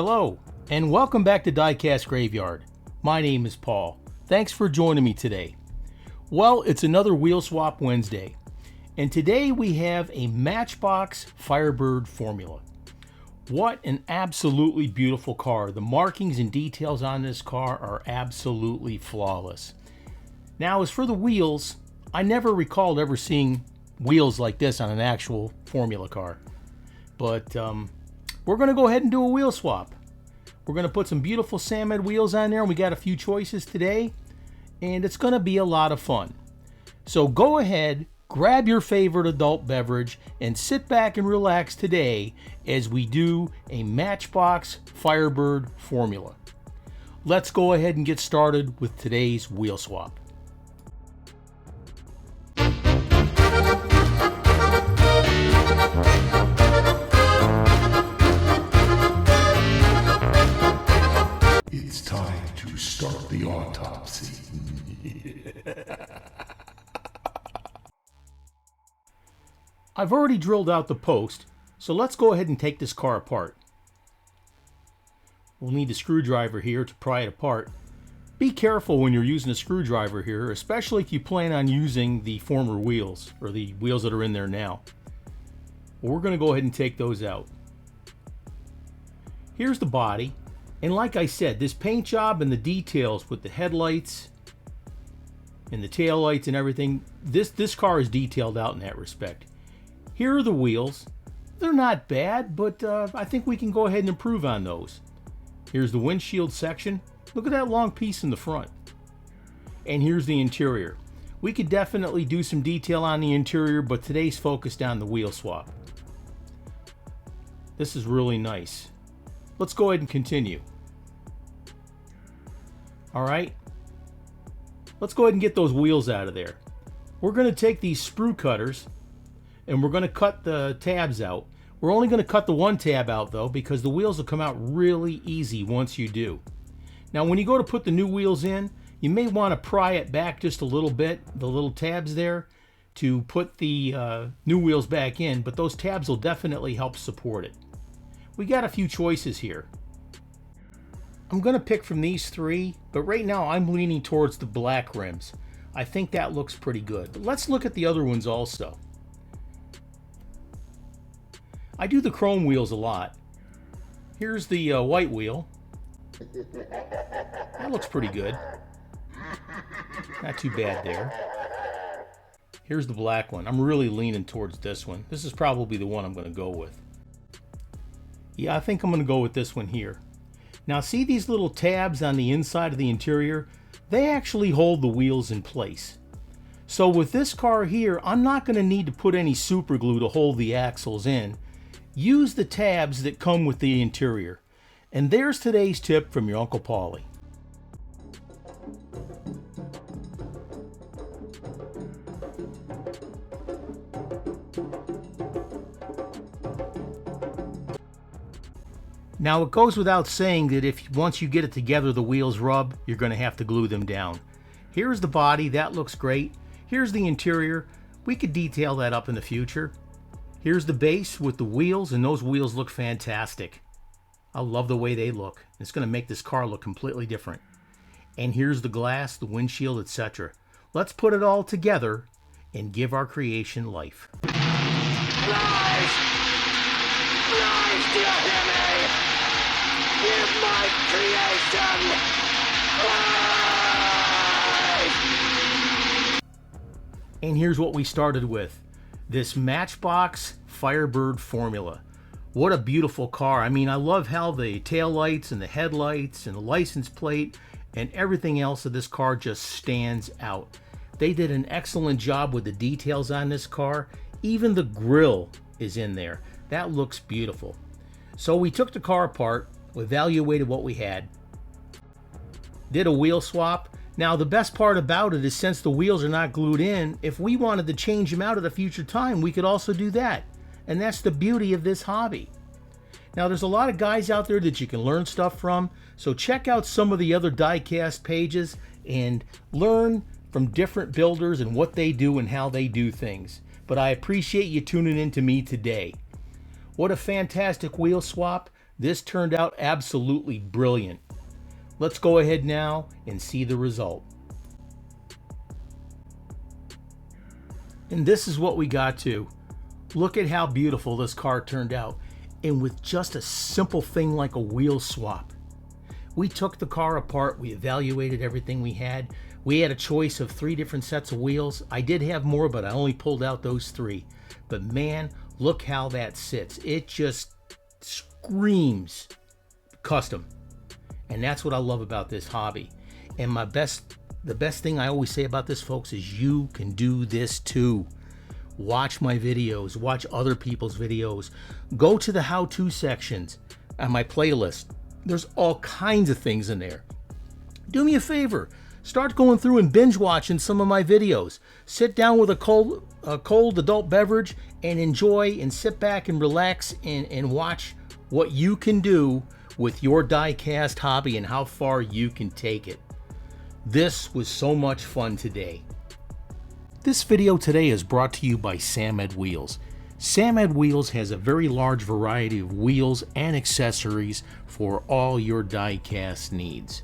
Hello, and welcome back to Diecast Graveyard. My name is Paul. Thanks for joining me today. Well, it's another Wheel Swap Wednesday, and today we have a Matchbox Firebird formula. What an absolutely beautiful car. The markings and details on this car are absolutely flawless. Now, as for the wheels, I never recalled ever seeing wheels like this on an actual formula car. But we're going to go ahead and do a wheel swap. We're going to put some beautiful Samet wheels on there, and we got a few choices today, and it's going to be a lot of fun. So go ahead, grab your favorite adult beverage, and sit back and relax today as we do a Matchbox Firebird formula. Let's go ahead and get started with today's wheel swap. It's time to start the autopsy. I've already drilled out the post, so let's go ahead and take this car apart. We'll need a screwdriver here to pry it apart. Be careful when you're using a screwdriver here, especially if you plan on using the former wheels, or the wheels that are in there now. Well, we're going to go ahead and take those out. Here's the body. And like I said, this paint job and the details with the headlights and the taillights and everything, this car is detailed out in that respect. Here are the wheels. They're not bad, but I think we can go ahead and improve on those. Here's the windshield section. Look at that long piece in the front. And here's the interior. We could definitely do some detail on the interior, but today's focused on the wheel swap. This is really nice. Let's go ahead and continue. All right, let's go ahead and get those wheels out of there. We're going to take these sprue cutters and we're going to cut the tabs out. We're only going to cut the one tab out though, because the wheels will come out really easy once you do. Now when you go to put the new wheels in, you may want to pry it back just a little bit, the little tabs there, to put the new wheels back in, but those tabs will definitely help support it. We got a few choices here. I'm going to pick from these three, but right now I'm leaning towards the black rims. I think that looks pretty good. But let's look at the other ones also. I do the chrome wheels a lot. Here's the white wheel. That looks pretty good. Not too bad there. Here's the black one. I'm really leaning towards this one. This is probably the one I'm going to go with. Yeah, I think I'm going to go with this one here. Now see these little tabs on the inside of the interior? They actually hold the wheels in place. So with this car here, I'm not going to need to put any super glue to hold the axles in. Use the tabs that come with the interior. And there's today's tip from your Uncle Paulie. Now it goes without saying that if once you get it together the wheels rub, you're going to have to glue them down. Here's the body, that looks great. Here's the interior. We could detail that up in the future. Here's the base with the wheels, and those wheels look fantastic. I love the way they look. It's going to make this car look completely different. And here's the glass, the windshield, etc. Let's put it all together and give our creation life. Lies! Lies, do you hear me? Give my creation life! And here's what we started with. This Matchbox Firebird formula. What a beautiful car. I mean, I love how the taillights and the headlights and the license plate and everything else of this car just stands out. They did an excellent job with the details on this car. Even the grille is in there. That looks beautiful. So we took the car apart, evaluated what we had, did a wheel swap. Now the best part about it is since the wheels are not glued in, if we wanted to change them out at a future time, we could also do that. And that's the beauty of this hobby. Now there's a lot of guys out there that you can learn stuff from, so check out some of the other diecast pages and learn from different builders and what they do and how they do things. But I appreciate you tuning in to me today. What a fantastic wheel swap. This turned out absolutely brilliant. Let's go ahead now and see the result. And this is what we got to. Look at how beautiful this car turned out. And with just a simple thing like a wheel swap. We took the car apart, we evaluated everything we had. We had a choice of 3 different sets of wheels. I did have more, but I only pulled out those 3. But man, look how that sits. It just screams custom. And that's what I love about this hobby. And the best thing I always say about this, folks, is you can do this too. Watch my videos, watch other people's videos. Go to the how-to sections on my playlist. There's all kinds of things in there. Do me a favor. Start going through and binge watching some of my videos. Sit down with a cold adult beverage and enjoy and sit back and relax and watch what you can do with your die-cast hobby and how far you can take it. This was so much fun today. This video today is brought to you by Sam-Ed Wheels. Sam-Ed Wheels has a very large variety of wheels and accessories for all your die-cast needs.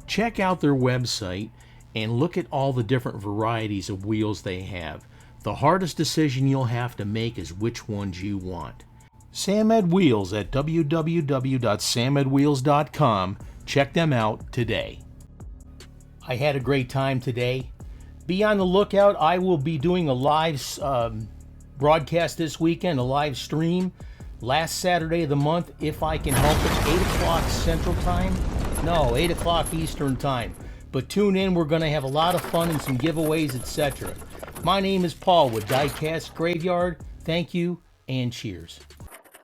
Check out their website and look at all the different varieties of wheels they have. The hardest decision you'll have to make is which ones you want. Sam-Ed Wheels at www.samedwheels.com. Check them out today. I had a great time today. Be on the lookout. I will be doing a live broadcast this weekend, a live stream, last Saturday of the month, if I can help it, 8 o'clock Central Time. No, 8 o'clock Eastern Time. But tune in, we're going to have a lot of fun and some giveaways, etc. My name is Paul with Diecast Graveyard. Thank you and cheers.